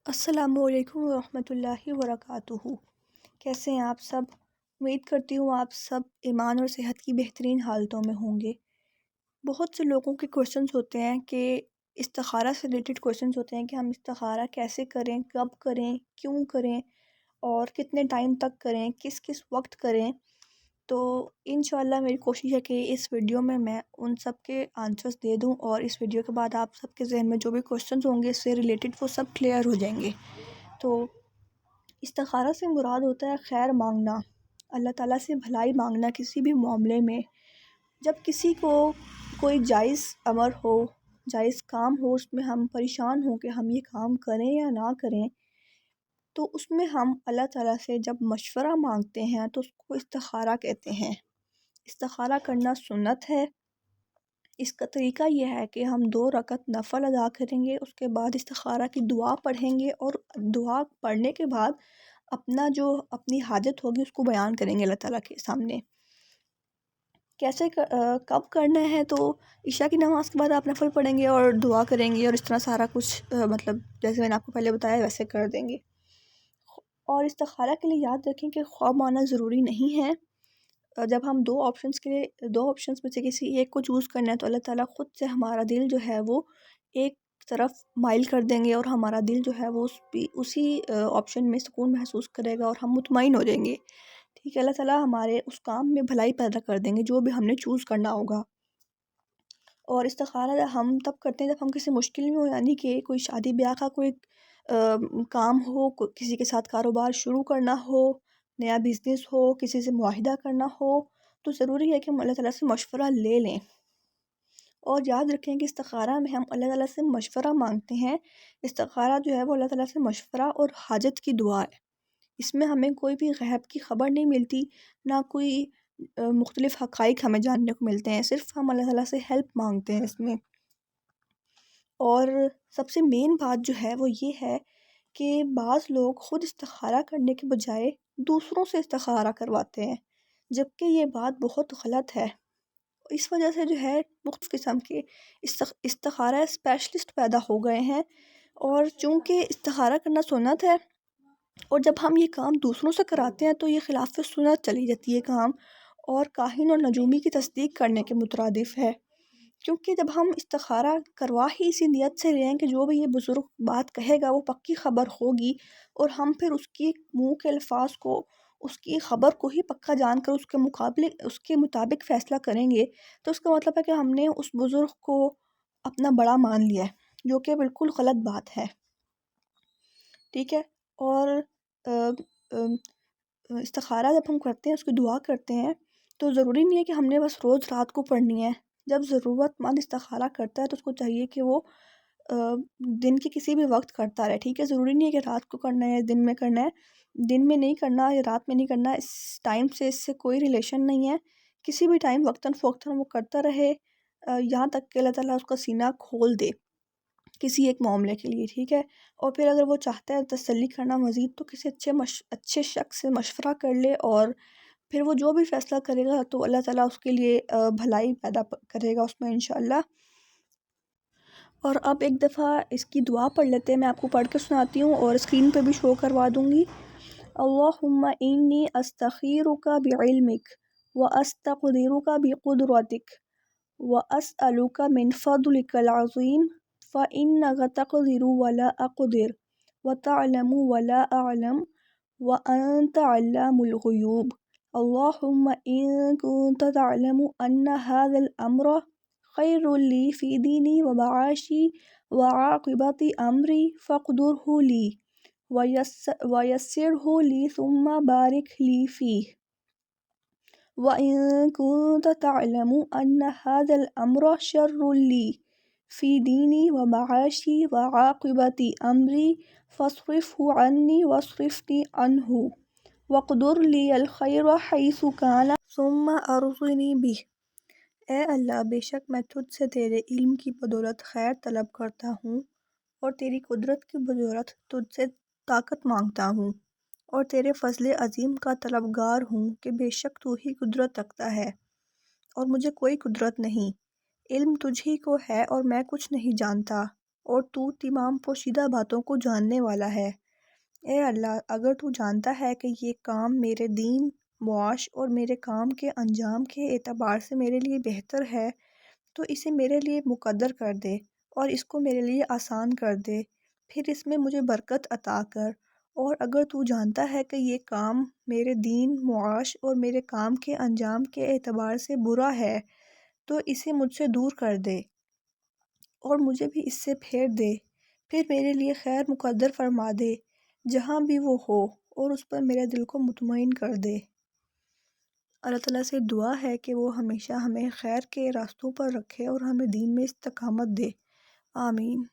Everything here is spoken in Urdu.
السلام علیکم ورحمۃ اللہ وبرکاتہ۔ کیسے ہیں آپ سب؟ امید کرتی ہوں آپ سب ایمان اور صحت کی بہترین حالتوں میں ہوں گے۔ بہت سے لوگوں کے کوشچنس ہوتے ہیں کہ استخارہ سے ریلیٹڈ کوشچنس ہوتے ہیں کہ ہم استخارہ کیسے کریں، کب کریں، کیوں کریں اور کتنے ٹائم تک کریں، کس کس وقت کریں۔ تو انشاءاللہ میری کوشش ہے کہ اس ویڈیو میں ان سب کے آنسرز دے دوں، اور اس ویڈیو کے بعد آپ سب کے ذہن میں جو بھی کوشچنز ہوں گے اس سے ریلیٹڈ وہ سب کلیئر ہو جائیں گے۔ تو استخارہ سے مراد ہوتا ہے خیر مانگنا، اللہ تعالیٰ سے بھلائی مانگنا کسی بھی معاملے میں۔ جب کسی کو کوئی جائز امر ہو، جائز کام ہو، اس میں ہم پریشان ہوں کہ ہم یہ کام کریں یا نہ کریں، تو اس میں ہم اللہ تعالیٰ سے جب مشورہ مانگتے ہیں تو اس کو استخارہ کہتے ہیں۔ استخارہ کرنا سنت ہے۔ اس کا طریقہ یہ ہے کہ ہم 2 رکعت نفل ادا کریں گے، اس کے بعد استخارہ کی دعا پڑھیں گے، اور دعا پڑھنے کے بعد اپنی حاجت ہوگی اس کو بیان کریں گے اللہ تعالیٰ کے سامنے۔ کیسے کب کرنا ہے؟ تو عشاء کی نماز کے بعد آپ نفل پڑھیں گے اور دعا کریں گے، اور اس طرح سارا کچھ مطلب جیسے میں نے آپ کو پہلے بتایا ویسے کر دیں گے۔ اور استخارہ کے لیے یاد رکھیں کہ خواب آنا ضروری نہیں ہے۔ جب ہم 2 آپشنس میں سے کسی ایک کو چوز کرنا ہے تو اللہ تعالیٰ خود سے ہمارا دل جو ہے وہ ایک طرف مائل کر دیں گے، اور ہمارا دل جو ہے وہ اسی آپشن میں سکون محسوس کرے گا اور ہم مطمئن ہو جائیں گے۔ ٹھیک ہے، اللہ تعالیٰ ہمارے اس کام میں بھلائی پیدا کر دیں گے جو بھی ہم نے چوز کرنا ہوگا۔ اور استخارہ ہم تب کرتے ہیں جب ہم کسی مشکل میں ہو، یعنی کہ کوئی شادی بیاہ کا کوئی کام ہو، کسی کے ساتھ کاروبار شروع کرنا ہو، نیا بزنس ہو، کسی سے معاہدہ کرنا ہو، تو ضروری ہے کہ ہم اللہ تعالیٰ سے مشورہ لے لیں۔ اور یاد رکھیں کہ استخارہ میں ہم اللہ تعالیٰ سے مشورہ مانگتے ہیں۔ استخارہ جو ہے وہ اللہ تعالیٰ سے مشورہ اور حاجت کی دعا ہے۔ اس میں ہمیں کوئی بھی غیب کی خبر نہیں ملتی، نہ کوئی مختلف حقائق ہمیں جاننے کو ملتے ہیں، صرف ہم اللہ تعالیٰ سے ہیلپ مانگتے ہیں اس میں۔ اور سب سے مین بات جو ہے وہ یہ ہے کہ بعض لوگ خود استخارہ کرنے کے بجائے دوسروں سے استخارہ کرواتے ہیں، جبکہ یہ بات بہت غلط ہے۔ اس وجہ سے جو ہے مختلف قسم کے استخارہ اسپیشلسٹ پیدا ہو گئے ہیں، اور چونکہ استخارہ کرنا سنت ہے، اور جب ہم یہ کام دوسروں سے کراتے ہیں تو یہ خلاف سنت چلی جاتی ہے کام، اور کاہن اور نجومی کی تصدیق کرنے کے مترادف ہے۔ کیونکہ جب ہم استخارہ کروا ہی اسی نیت سے رہے ہیں کہ جو بھی یہ بزرگ بات کہے گا وہ پکی خبر ہوگی، اور ہم پھر اس کی منہ کے الفاظ کو، اس کی خبر کو ہی پکا جان کر اس کے مطابق فیصلہ کریں گے، تو اس کا مطلب ہے کہ ہم نے اس بزرگ کو اپنا بڑا مان لیا ہے، جو کہ بالکل غلط بات ہے۔ ٹھیک ہے، اور استخارہ جب ہم کرتے ہیں، اس کی دعا کرتے ہیں، تو ضروری نہیں ہے کہ ہم نے بس روز رات کو پڑھنی ہے۔ جب ضرورت مند استخارہ کرتا ہے تو اس کو چاہیے کہ وہ دن کے کسی بھی وقت کرتا رہے۔ ٹھیک ہے، ضروری نہیں ہے کہ رات کو کرنا ہے یا دن میں کرنا ہے، دن میں نہیں کرنا یا رات میں نہیں کرنا، اس ٹائم سے اس سے کوئی ریلیشن نہیں ہے۔ کسی بھی ٹائم وقتاً فوقتاً وہ کرتا رہے، یہاں تک کہ اللہ تعالیٰ اس کا سینہ کھول دے کسی ایک معاملے کے لیے۔ ٹھیک ہے، اور پھر اگر وہ چاہتا ہے تسلی کرنا مزید تو کسی اچھے شخص سے مشورہ کر لے، اور پھر وہ جو بھی فیصلہ کرے گا تو اللہ تعالیٰ اس کے لیے بھلائی پیدا کرے گا اس میں انشاءاللہ۔ اور اب ایک دفعہ اس کی دعا پڑھ لیتے ہیں، میں آپ کو پڑھ کے سناتی ہوں اور اسکرین پہ بھی شو کروا دوں گی۔ اللہم انی استخیرک بعلمک واستقدرک بقدرتک واسألک من فضلک العظیم فإنک تقدر ولا اقدر وتعلم ولا اعلم وانت علام الغیوب۔ اللہم ان کنت تعلم ان هذا الامر خیر لی فی دینی و معاشی وعاقبت امری فاقدرہ لی ویسرہ لی ثم بارک لی فیہ۔ وَإِن كُنتَ تَعْلَمُ أَنَّ هَذَا الْأَمْرَ شَرٌّ لِّي فِي دِينِي وَمَعَاشِي وَعَاقِبَةِ أَمْرِي فَاصْرِفْهُ عَنِّي وَاصْرِفْنِي عَنْهُ وَاقْدُرْ لِي الْخَيْرَ حَيْثُ كَانَ ثُمَّ أَرْضِنِي بِهِ۔ اے اللہ، بے شک میں تجھ سے تیرے علم کی بدولت خیر طلب کرتا ہوں، اور تیری قدرت کی بدولت تجھ سے طاقت مانگتا ہوں، اور تیرے فضل عظیم کا طلبگار ہوں کہ بے شک تو ہی قدرت رکھتا ہے اور مجھے کوئی قدرت نہیں۔ علم تجھ ہی کو ہے اور میں کچھ نہیں جانتا، اور تو تمام پوشیدہ باتوں کو جاننے والا ہے۔ اے اللہ، اگر تو جانتا ہے کہ یہ کام میرے دین، معاش اور میرے کام کے انجام کے اعتبار سے میرے لیے بہتر ہے تو اسے میرے لیے مقدر کر دے اور اس کو میرے لیے آسان کر دے، پھر اس میں مجھے برکت عطا کر۔ اور اگر تو جانتا ہے کہ یہ کام میرے دین، معاش اور میرے کام کے انجام کے اعتبار سے برا ہے تو اسے مجھ سے دور کر دے اور مجھے بھی اس سے پھیر دے، پھر میرے لیے خیر مقدر فرما دے جہاں بھی وہ ہو، اور اس پر میرے دل کو مطمئن کر دے۔ اللہ تعالیٰ سے دعا ہے کہ وہ ہمیشہ ہمیں خیر کے راستوں پر رکھے اور ہمیں دین میں استقامت دے۔ آمین۔